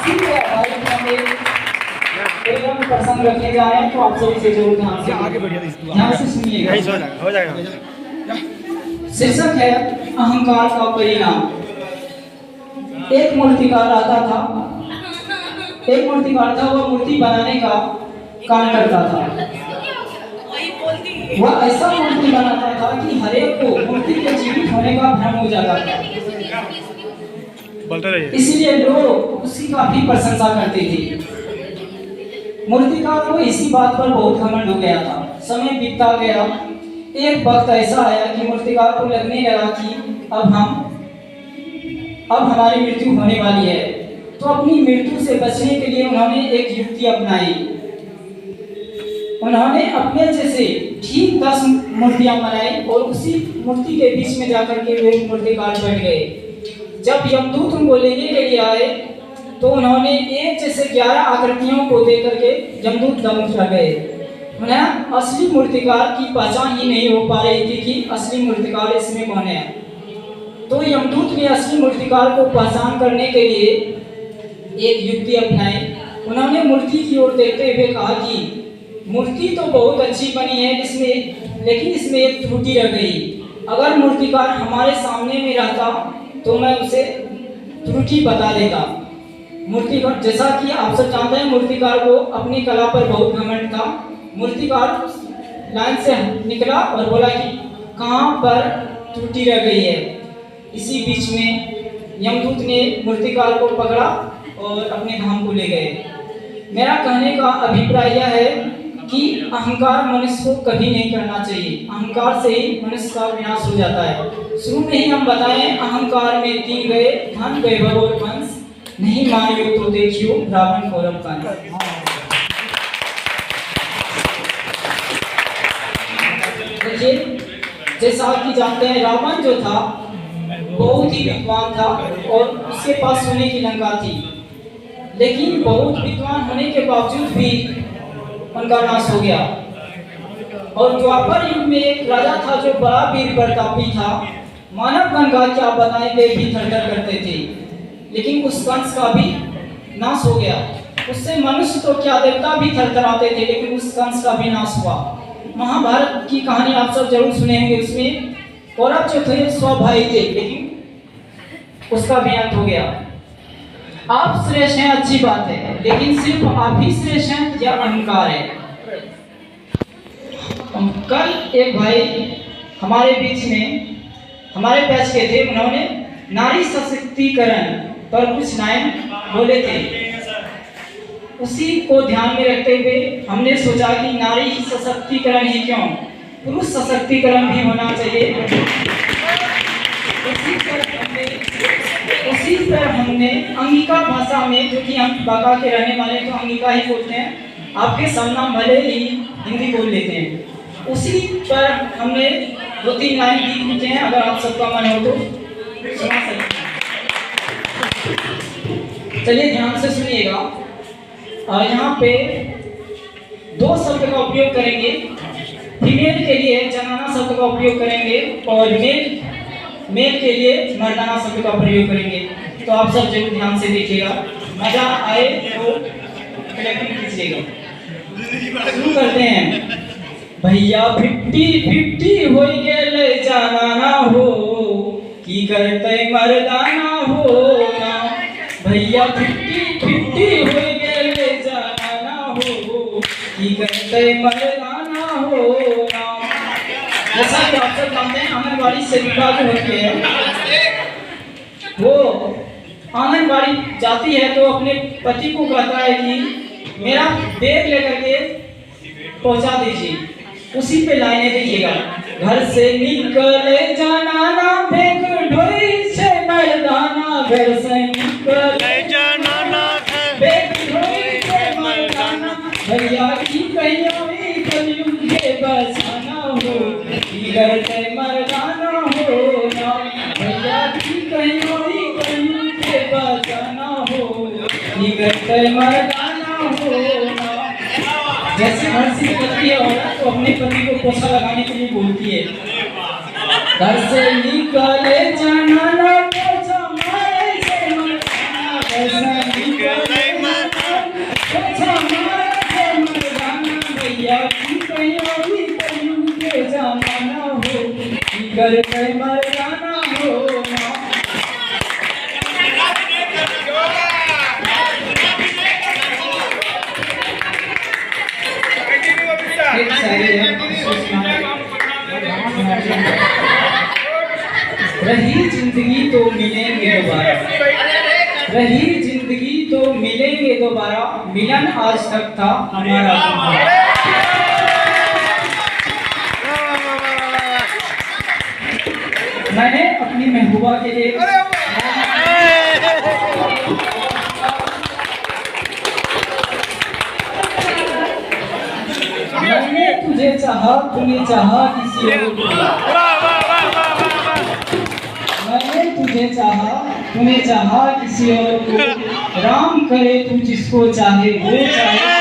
इसीलिए भाई हम एकदम प्रसंग रखने जा रहे हैं, तो आप सभी से जरूर ध्यान से सुनिएगा। हो जाएगा। शीर्षक है अहंकार का परिणाम। एक मूर्तिकार आता था, वह मूर्ति बनाने का काम करता था। वह ऐसा मूर्ति बनाता था कि हर एक को मूर्ति के जीवित होने का भ्रम हो जाता था। इसलिए लोग उसकी काफी प्रशंसा करते थे। मूर्तिकार को इसी बात पर बहुत घमंड हो गया था। समय बीतता गया। एक वक्त ऐसा आया कि मूर्तिकार को लगने लगा कि अब हमारी मृत्यु होने वाली है। तो अपनी मृत्यु से बचने के लिए उन्होंने एक युक्ति अपनाई। उन्होंने अपने जैसे ठीक 10 मूर्तियां बनाई और उसी मूर्ति के बीच में जाकर के वे मूर्तिकार बैठ गए। जब यमदूत उनको लेने के लिए आए तो उन्होंने एक जैसे 11 आकृतियों को देख करके यमदूत दम उठा गए। उन्हें असली मूर्तिकार की पहचान ही नहीं हो पा रही थी कि असली मूर्तिकार इसमें कौन है। तो यमदूत ने असली मूर्तिकार को पहचान करने के लिए एक युक्ति अपनाई। उन्होंने मूर्ति की ओर देखते हुए कहा कि मूर्ति तो बहुत अच्छी बनी है, लेकिन इसमें एक त्रुटि रह गई। अगर मूर्तिकार हमारे सामने में रहता तो मैं उसे त्रुटि बता देता। मूर्तिकार, जैसा कि आप सब जानते हैं, मूर्तिकार को अपनी कला पर बहुत घमंड था। मूर्तिकार लाइन से निकला और बोला कि कहाँ पर त्रुटि रह गई है। इसी बीच में यमदूत ने मूर्तिकार को पकड़ा और अपने धाम को ले गए। मेरा कहने का अभिप्राय यह है कि अहंकार मनुष्य को कभी नहीं करना चाहिए। अहंकार से ही मनुष्य का विनाश हो जाता है। शुरू में ही हम बताएं, अहंकार में 3 गए, धन वैभव और वंश, नहीं मानियो तो देखियो रावण कौरव का। देखिए, जैसा कि जानते हैं, रावण जो था बहुत ही विद्वान था और उसके पास सोने की लंका थी। लेकिन बहुत विद्वान होने के बावजूद भी उनका नाश हो गया। और द्वापर युग में एक राजा था जो बड़ा वीर प्रतापी था। मानव गण का क्या बताएं, वे भी थरथर करते थे। लेकिन उस कंस का भी नाश हो गया। उससे मनुष्य तो क्या, देवता भी थरथराते थे, लेकिन उस कंस का भी नाश हुआ। महाभारत की कहानी आप सब जरूर सुनेंगे। उसमें कौरव जो थे 100 भाई थे, लेकिन उसका भी अंत हो गया। आप श्रेष्ठ हैं, अच्छी बात है, लेकिन सिर्फ आप ही श्रेष्ठ हैं या अहंकार है? कल एक भाई हमारे बीच में हमारे बैच के थे, उन्होंने नारी सशक्तिकरण पर कुछ लाइन बोले थे। उसी को ध्यान में रखते हुए हमने सोचा कि नारी सशक्तिकरण ही क्यों, पुरुष सशक्तिकरण भी होना चाहिए। उसी पर हमने अंगिका भाषा में, जो कि हम बांका के रहने वाले तो अंगिका ही बोलते हैं, आपके सामना भले ही हिंदी बोल लेते हैं, उसी पर हमने 2-3 लाइन गीत लिखे हैं। अगर आप सबका मन हो तो सुना सकते हैं। चलिए ध्यान से सुनिएगा। यहाँ पे 2 शब्द का उपयोग करेंगे। फीमेल के लिए जनाना शब्द का उपयोग करेंगे और मेल के लिए मर्दाना शब्द का प्रयोग करेंगे। तो आप सब जरूर ध्यान से देखिएगा, मजा आए तो क्लैपिंग कीजिएगा। शुरू करते हैं। भैया 50-50 हो गेले जनाना हो, की करते मर्दाना हो ना। भैया 50-50 हो गेले जनाना हो, की करते मर्दाना हो ना। जैसा कि आप सब जानते हैं, आंगनबाड़ी सेविका जो होती है वो आंगनबाड़ी जाती है तो अपने पति को कहता है कि मेरा बैग लेकर के पहुंचा दीजिए। उसी पे लाइनें देखिएगा। घर से निकले जनाना बैग ढोई से मर्दाना, घर से निकले जनाना बैग ढोई से मर्दाना। भैया की कहियों कलयुग के बसाना हो, करते मर्दाना हो ना। भैया की कहियों कलयुग के बसाना हो, करते मर्दाना हो ना। जैसे घर से निकलती है औरत तो अपने पति को पोछा लगाने के लिए बोलती है, घर से निकले जनाना पोछा मारे से मर्दाना, घर से निकले कर मैं मर जाना हो रही जिंदगी तो मिलेंगे दोबारा, रही जिंदगी तो मिलेंगे दोबारा, मिलन आज तक था हमारा। मैंने अपनी महबूबा के लिए मैंने तुझे चाहा, तूने चाहा किसी और को, मैंने तुझे चाहा, तूने चाहा किसी और को, राम करे तू जिसको चाहे वो चाहे।